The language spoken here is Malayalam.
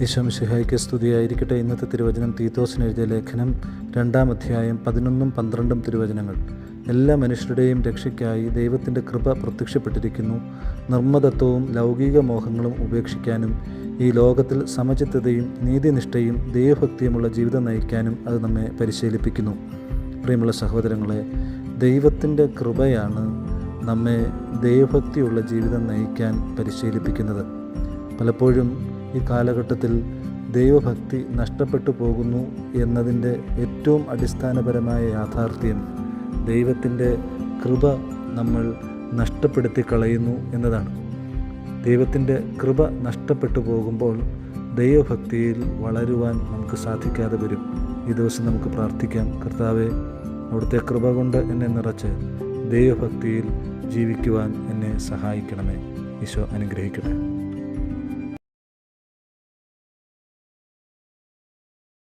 ഈശോ മിശിഹായ്ക്ക് സ്തുതിയായിരിക്കട്ടെ. ഇന്നത്തെ തിരുവചനം തീത്തോസിന് എഴുതിയ ലേഖനം 2-ാം അധ്യായം 11-12 തിരുവചനങ്ങൾ. എല്ലാ മനുഷ്യരുടെയും രക്ഷയ്ക്കായി ദൈവത്തിൻ്റെ കൃപ പ്രത്യക്ഷപ്പെട്ടിരിക്കുന്നു. നിർമ്മതത്വവും ലൗകിക മോഹങ്ങളും ഉപേക്ഷിക്കാനും ഈ ലോകത്തിൽ സമചിത്തതയും നീതിനിഷ്ഠയും ദൈവഭക്തിയുമുള്ള ജീവിതം നയിക്കാനും അത് നമ്മെ പരിശീലിപ്പിക്കുന്നു. പ്രിയമുള്ള സഹോദരങ്ങളെ, ദൈവത്തിൻ്റെ കൃപയാണ് നമ്മെ ദൈവഭക്തിയുള്ള ജീവിതം നയിക്കാൻ പരിശീലിപ്പിക്കുന്നത്. പലപ്പോഴും ഈ കാലഘട്ടത്തിൽ ദൈവഭക്തി നഷ്ടപ്പെട്ടു പോകുന്നു എന്നതിൻ്റെ ഏറ്റവും അടിസ്ഥാനപരമായ യാഥാർത്ഥ്യം ദൈവത്തിൻ്റെ കൃപ നമ്മൾ നഷ്ടപ്പെടുത്തി കളയുന്നു എന്നതാണ്. ദൈവത്തിൻ്റെ കൃപ നഷ്ടപ്പെട്ടു പോകുമ്പോൾ ദൈവഭക്തിയിൽ വളരുവാൻ നമുക്ക് സാധിക്കാതെ വരും. ഈ ദിവസം നമുക്ക് പ്രാർത്ഥിക്കാം, കർത്താവേ, അവിടുത്തെ കൃപ കൊണ്ട് എന്നെ നിറച്ച് ദൈവഭക്തിയിൽ ജീവിക്കുവാൻ എന്നെ സഹായിക്കണമേ. ഈശോ അനുഗ്രഹിക്കട്ടെ.